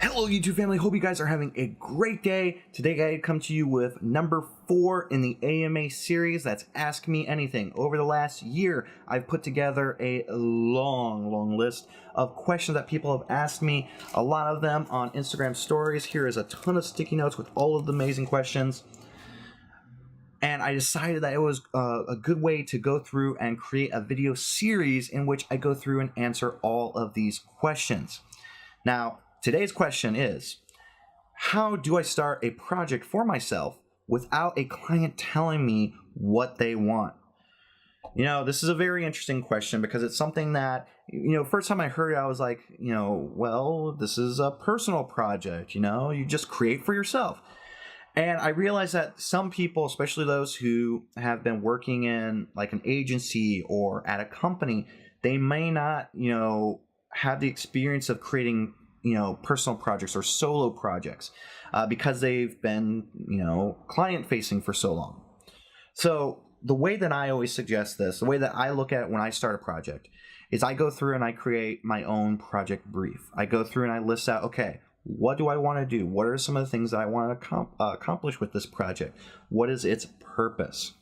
Hello YouTube family, hope you guys are having a great day. Today I come to you with number 4 in the AMA series, that's Ask Me Anything. Over the last year, I've put together a long list of questions that people have asked me, a lot of them on Instagram stories. Here is a ton of sticky notes with all of the amazing questions. And I decided that it was a good way to go through and create a video series in which I go through and answer all of these questions. Now, today's question is, how do I start a project for myself without a client telling me what they want? You know, this is a very interesting question because it's something that, first time I heard it, I was like, well, this is a personal project, you just create for yourself. And I realized that some people, especially those who have been working in like an agency or at a company, they may not, have the experience of creating personal projects or solo projects because they've been, client facing for so long. So the way that I always suggest this, the way that I look at it when I start a project is I go through and I create my own project brief. I go through and I list out, okay, what do I want to do? What are some of the things that I want to accomplish with this project? What is its purpose?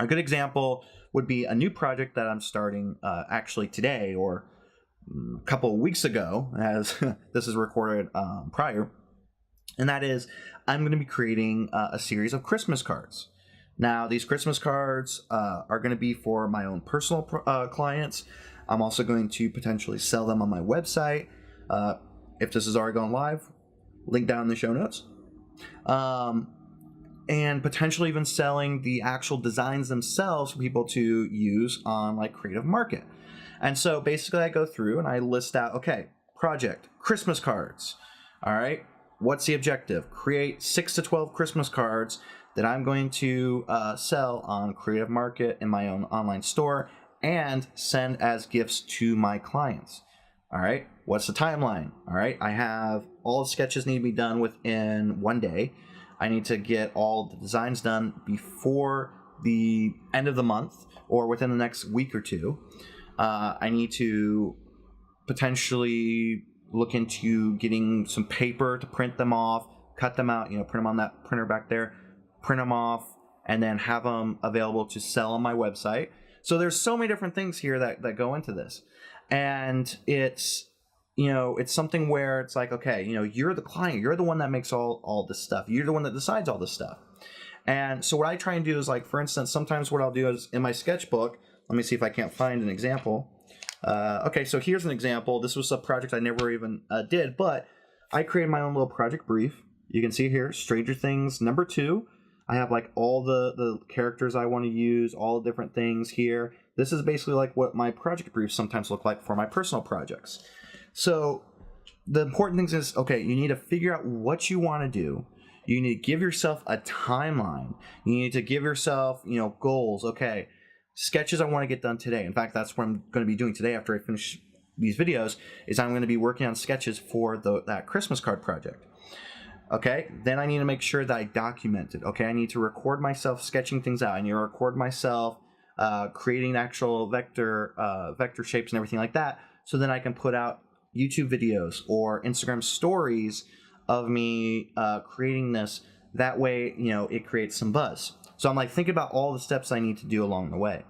A good example would be a new project that I'm starting actually today or a couple of weeks ago, as this is recorded prior, and that is I'm going to be creating a series of Christmas cards. Now, these Christmas cards are going to be for my own personal clients. I'm also going to potentially sell them on my website. If this is already gone live, link down in the show notes. And potentially even selling the actual designs themselves for people to use on like Creative Market. And so basically I go through and I list out, okay, project, Christmas cards. All right, what's the objective? Create 6 to 12 Christmas cards that I'm going to sell on Creative Market in my own online store and send as gifts to my clients. All right, what's the timeline? All right, I have all the sketches need to be done within one day. I need to get all the designs done before the end of the month or within the next week or two. I need to potentially look into getting some paper to print them off, cut them out, print them on that printer back there, print them off, and then have them available to sell on my website. So there's so many different things here that go into this. And it's, it's something where it's like, okay, you're the client, you're the one that makes all this stuff. You're the one that decides all this stuff. And so what I try and do is, like, for instance, sometimes what I'll do is in my sketchbook, let me see if I can't find an example. Okay, so here's an example. This was a project I never even did, but I created my own little project brief. You can see here, Stranger Things number 2. I have like all the characters I want to use, all the different things here. This is basically like what my project briefs sometimes look like for my personal projects. So the important thing is, okay, you need to figure out what you want to do. You need to give yourself a timeline. You need to give yourself, goals. Okay, sketches I want to get done today. In fact, that's what I'm going to be doing today after I finish these videos, is I'm going to be working on sketches for that Christmas card project. Okay, then I need to make sure that I document it. Okay, I need to record myself sketching things out. I need to record myself creating actual vector shapes and everything like that, so then I can put out YouTube videos or Instagram stories of me creating this. That way, it creates some buzz. So I'm like thinking about all the steps I need to do along the way.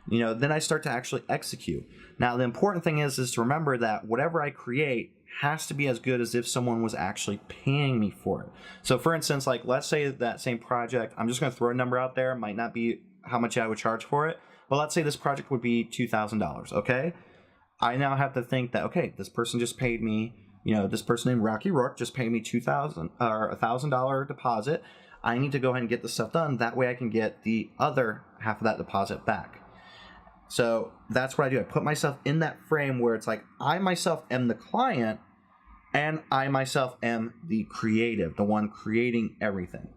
Then I start to actually execute. Now, the important thing is to remember that whatever I create has to be as good as if someone was actually paying me for it. So for instance, like let's say that same project, I'm just going to throw a number out there, might not be how much I would charge for it, but let's say this project would be $2,000, okay? I now have to think that, okay, this person just paid me, this person named Rocky Rourke just paid me $2,000 or $1,000 deposit. I need to go ahead and get this stuff done. That way I can get the other half of that deposit back. So that's what I do. I put myself in that frame where it's like I myself am the client and I myself am the creative, the one creating everything.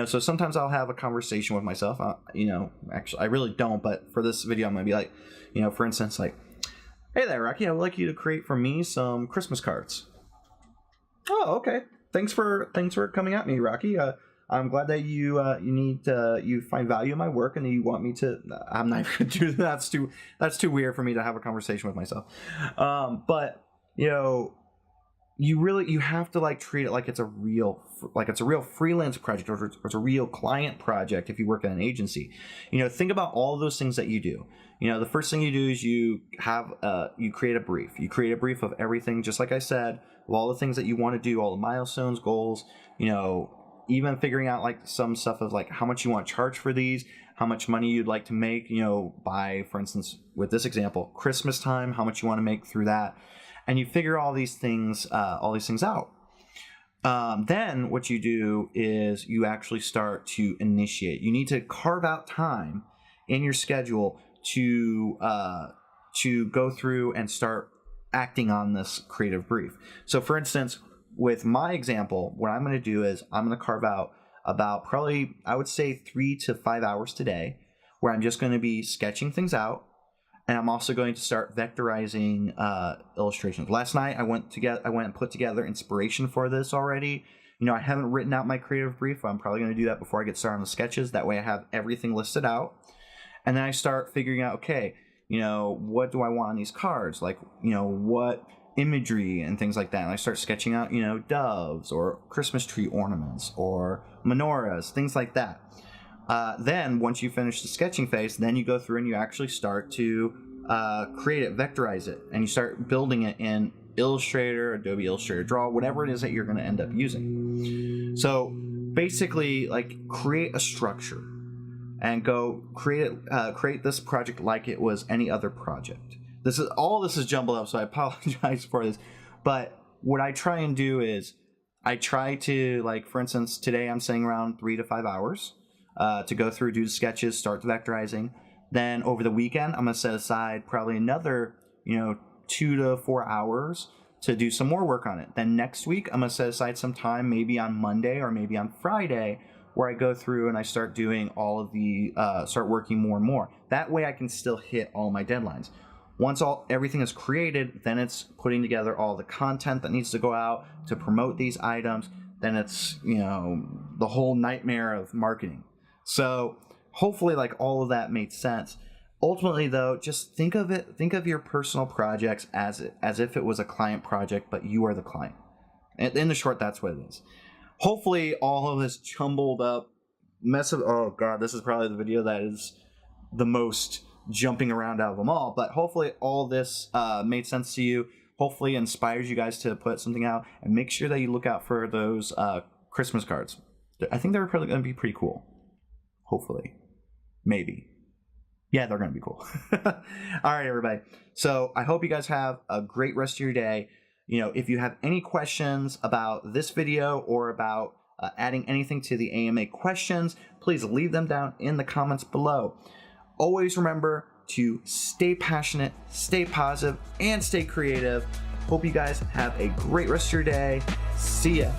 So sometimes I'll have a conversation with myself. Actually, I really don't, but for this video, I'm going to be like, for instance, like, hey there, Rocky, I would like you to create for me some Christmas cards. Oh, okay. Thanks for coming at me, Rocky. I'm glad that you find value in my work and that you want me to. I'm not even gonna do that. That's too weird for me to have a conversation with myself. But you have to like treat it like it's a real freelance project, or it's a real client project if you work at an agency. Think about all of those things that you do. The first thing you do is you create a brief. You create a brief of everything, just like I said, of all the things that you want to do, all the milestones, goals, even figuring out like some stuff of like how much you want to charge for these, how much money you'd like to make, by, for instance, with this example, Christmas time, how much you want to make through that. And you figure all these things out. Then what you do is you actually start to initiate. You need to carve out time in your schedule to go through and start acting on this creative brief. So for instance, with my example, what I'm going to do is I'm going to carve out about probably, I would say, 3 to 5 hours today, where I'm just going to be sketching things out. And I'm also going to start vectorizing illustrations. Last night I went and put together inspiration for this already. I haven't written out my creative brief. I'm probably going to do that before I get started on the sketches. That way I have everything listed out. And then I start figuring out, okay, what do I want on these cards? Like, what imagery and things like that. And I start sketching out, doves or Christmas tree ornaments or menorahs, things like that. Then once you finish the sketching phase, then you go through and you actually start to create it, vectorize it, and you start building it in Illustrator, Adobe Illustrator Draw, whatever it is that you're going to end up using. So basically, like, create a structure and go create this project like it was any other project. This is jumbled up, so I apologize for this. But what I try and do is I try to, like, for instance, today I'm saying around 3 to 5 hours. To go through, do the sketches, start the vectorizing. Then over the weekend, I'm going to set aside probably another, 2 to 4 hours to do some more work on it. Then next week, I'm going to set aside some time, maybe on Monday or maybe on Friday, where I go through and I start doing all of the, start working more and more. That way I can still hit all my deadlines. Once everything is created, then it's putting together all the content that needs to go out to promote these items. Then it's, the whole nightmare of marketing. So hopefully, like, all of that made sense. Ultimately, though, just think of your personal projects as if it was a client project, but you are the client. And in the short, that's what it is. Hopefully, all of this jumbled up mess of, oh god, this is probably the video that is the most jumping around out of them all. But hopefully, all this made sense to you. Hopefully, inspires you guys to put something out, and make sure that you look out for those Christmas cards. I think they're probably going to be pretty cool. Hopefully. Maybe. Yeah, they're going to be cool. All right, everybody. So I hope you guys have a great rest of your day. If you have any questions about this video or about adding anything to the AMA questions, please leave them down in the comments below. Always remember to stay passionate, stay positive, and stay creative. Hope you guys have a great rest of your day. See ya.